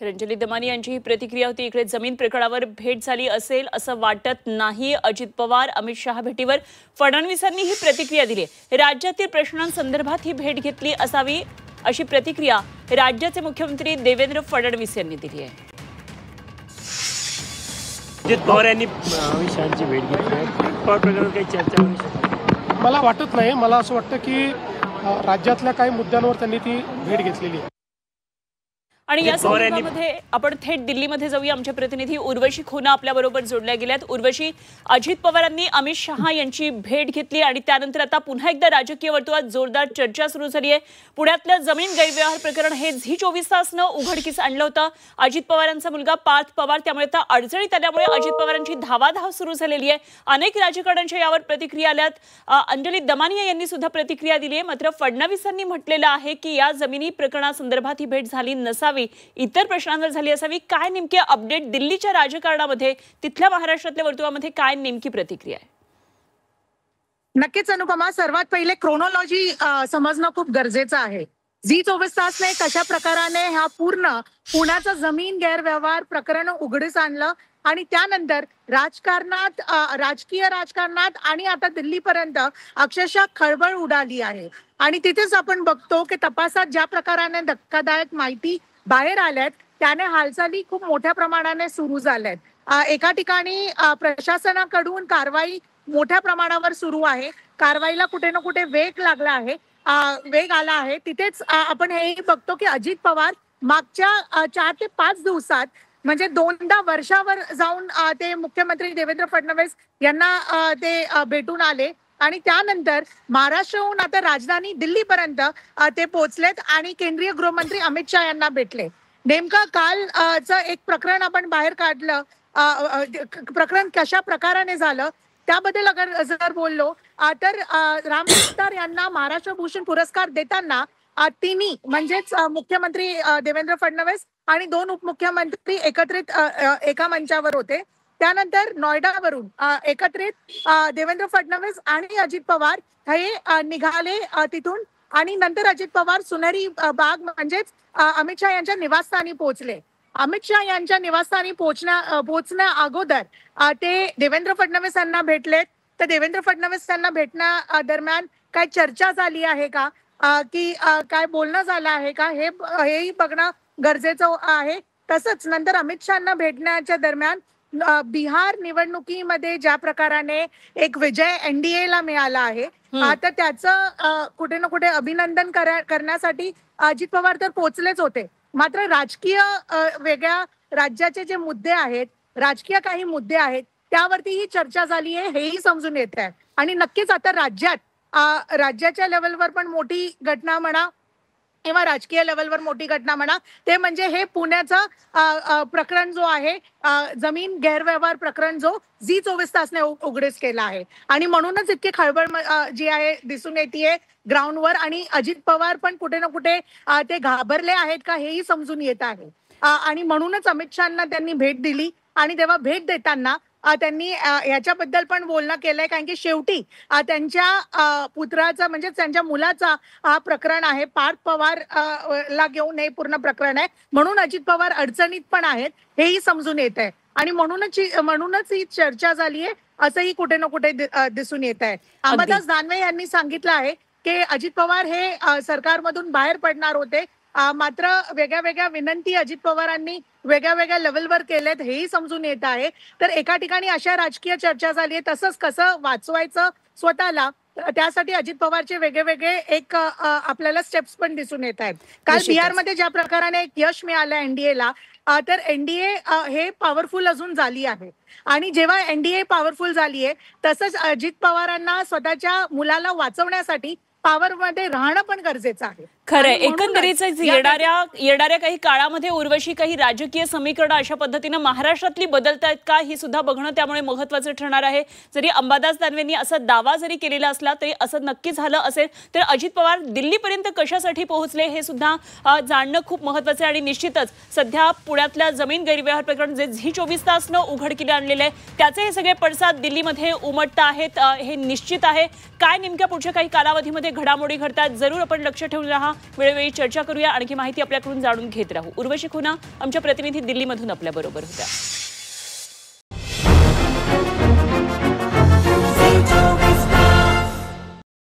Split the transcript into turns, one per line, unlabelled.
तर अंजली दमानी यांची ही प्रतिक्रिया होती। इकडे जमीन प्रकरणावर भेट झाली असेल असं वाटत नाही। अजित पवार अमित शहा भेटीवर फडणवीसांनी ही प्रतिक्रिया दिली। राज्यातील प्रश्नांसंदर्भात ही भेट घेतली असावी अशी प्रतिक्रिया राज्याचे मुख्यमंत्री देवेंद्र फडणवीस यांनी दिली आहे।
अजित पवार यांनी अमित शहांची भेट घेतली, पवार प्रकरणावर काही चर्चा होऊ शकते?
मला वाटत नाही। मला असं वाटतं की राज्यातल्या काही मुद्द्यांवर त्यांनी ती भेट घेतलेली आहे।
आणि या संदर्भामध्ये आपण थेट दिल्लीमध्ये जाऊया। आमचे प्रतिनिधी उर्वशी खोना आपल्या बरोबर जोडल्या गेल्यात। उर्वशी, अजित पवारांनी अमित शहा यांची भेट घेतली आणि त्यानंतर आता पुन्हा एकदा राजकीय वर्तुळात जोरदार चर्चा सुरू झाली आहे। पुण्यातलं जमीन गैरव्यवहार प्रकरण हे झी 24 तासनं उघडकीस आणलं होतं। अजित पवारांचा मुलगा पार्थ पवार, त्यामुळे आता अडचणीत आल्यामुळे अजित पवारांची धावाधाव सुरू झालेली आहे। अनेक राजकारण्यांच्या यावर प्रतिक्रिया आल्यात। अंजली दमानी यांनी सुद्धा प्रतिक्रिया दिली आहे। मात्र फडणवीसांनी म्हटलेलं आहे की या जमिनी प्रकरणासंदर्भात ही भेट झाली नसावी, इतर प्रश्नांवर झाली असावी। काय नेमके अपडेट दिल्लीच्या राजकारणामध्ये, तिथल्या महाराष्ट्रातल्या वर्तुळामध्ये काय नेमकी प्रतिक्रिया आहे?
नक्कीच अनुपमा, सर्वात पहिले क्रोनॉलॉजी समजणं खूप गरजेचं आहे। झी 24 तासने कशा प्रकाराने हा पूर्ण पुण्याचा जमीन गैरव्यवहार प्रकरण उघडीस आणलं आणि त्यानंतर राजकारणात, राजकीय राजकारणात आणि आता दिल्लीपर्यंत अक्षरशः खळबळ उडाली आहे। आणि तिथेच आपण बघतो की तपासात ज्या प्रकाराने धक्कादायक माहिती बाहेर आल्यात त्याने हालचाली खूप मोठ्या प्रमाणाने सुरू झाल्यात। एका ठिकाणी प्रशासनाकडून कारवाई मोठ्या प्रमाणावर सुरू आहे। कारवाईला कुठे ना कुठे वेग लागला आहे, वेग आला आहे। तिथेच आपण हेही बघतो की अजित पवार मागच्या 4 ते 5 दिवसात म्हणजे 2दा वर्षावर जाऊन ते मुख्यमंत्री देवेंद्र फडणवीस यांना ते भेटून आले आणि त्यानंतर महाराष्ट्राहून आता राजधानी दिल्लीपर्यंत ते पोहोचलेत आणि केंद्रीय गृहमंत्री अमित शहा यांना भेटले। नेमका कालचं एक प्रकरण आपण बाहेर काढलं, प्रकरण कशा प्रकाराने झालं त्याबद्दल जर बोललो तर राम जगताप यांना महाराष्ट्र भूषण पुरस्कार देताना तिन्ही म्हणजेच मुख्यमंत्री देवेंद्र फडणवीस आणि 2 उपमुख्यमंत्री एकत्रित एका मंचावर होते। त्यानंतर नोएडावरून एकत्रित देवेंद्र फडणवीस आणि अजित पवार हे निघाले तिथून आणि नंतर अजित पवार सुनेरी बाग म्हणजेच अमित शहा यांच्या निवासस्थानी पोहोचले। अमित शहा यांच्या निवासस्थानी पोहोचण्या अगोदर ते देवेंद्र फडणवीस यांना भेटलेत। तर देवेंद्र फडणवीस यांना भेटण्या दरम्यान काय चर्चा झाली आहे का, की काय बोलणं झालं आहे का, हेही बघणं गरजेचं आहे। तसंच नंतर अमित शहांना भेटण्याच्या दरम्यान बिहार निवडणुकीमध्ये ज्या प्रकाराने एक विजय एनडीएला मिळाला आहे, तर त्याचं कुठे ना कुठे अभिनंदन करण्यासाठी अजित पवार तर पोहोचलेच होते। मात्र राजकीय वेगळ्या राज्याचे जे मुद्दे आहेत, राजकीय काही मुद्दे आहेत त्यावरती ही चर्चा झाली आहे हेही समजून येत आहे। आणि नक्कीच आता राज्याच्या लेवलवर पण मोठी घटना म्हणा किंवा राजकीय लेवलवर मोठी घटना म्हणा, ते म्हणजे हे पुण्याचा प्रकरण जो आहे, जमीन गैरव्यवहार प्रकरण जो झी 24 तासने उघडीस केला आहे आणि म्हणूनच इतकी खळबळ जी आहे दिसून येते ग्राउंडवर। आणि अजित पवार पण कुठे ना कुठे ते घाबरले आहेत का हेही समजून येत आहे आणि म्हणूनच अमित शहांना त्यांनी भेट दिली आणि तेव्हा भेट देताना त्यांनी याच्याबद्दल पण बोलणं केलंय, कारण की शेवटी त्यांच्या पुत्राचा म्हणजे त्यांच्या मुलाचा हा प्रकरण आहे, पार्थ पवार ला घेऊन हे पूर्ण प्रकरण आहे। म्हणून अजित पवार अडचणीत पण आहेत हेही समजून येत आहे आणि म्हणूनच ही चर्चा झाली आहे असंही कुठे ना कुठे दिसून येत आहे। अंबादास दानवे यांनी सांगितलं आहे की अजित पवार हे सरकारमधून बाहेर पडणार होते, मात्र वेगळ्या वेगळ्या विनंती अजित पवारांनी वेगळ्या वेगळ्या लेवलवर केलेत हेही समजून येत आहे। तर एका ठिकाणी अशा राजकीय चर्चा झाली आहे, तसंच कसं वाचवायचं स्वतःला त्यासाठी अजित पवारचे वेगळे एक आपल्याला स्टेप्स पण दिसून येत आहेत। काल बिहारमध्ये ज्या प्रकाराने एक यश मिळालं एनडीएला, तर एनडीए हे पॉवरफुल अजून झाली आहे आणि जेव्हा एनडीए पॉवरफुल झाली आहे तसंच अजित पवारांना स्वतःच्या मुलाला वाचवण्यासाठी पॉवरमध्ये राहणं पण गरजेचं आहे।
खरं एकंदरीत येणाऱ्या काही काळामध्ये उर्वशी काही राजकीय समीकरण अशा पद्धतीने महाराष्ट्रातली बदलतायत का ही सुद्धा बघणं त्यामुळे महत्त्वाचं ठरणार आहे। जरी अंबादास दानवेंनी असा दावा जरी केलेला असला तरी असं नक्की झालं असेल तर अजित पवार दिल्लीपर्यंत कशासाठी पोहोचले हे सुद्धा जाणणं खूप महत्त्वाचं आहे। आणि निश्चितच सध्या पुण्यातल्या जमीन गैरव्यवहार प्रकरण जे झी 24 तासनं उघडकीला आणलेलं आहे त्याचे हे सगळे पडसाद दिल्लीमध्ये उमटत आहेत हे निश्चित आहे। काय नेमक्या पुढच्या काही कालावधीमध्ये घडामोडी घडतात जरूर आपण लक्ष ठेवून राहा. वेळोवेळी चर्चा करूया. आणखी माहिती आपल्याकडून जाणून घेत राहू. उर्वशी खुना आमच्या प्रतिनिधी दिल्लीमधून आपल्या बरोबर होत्या.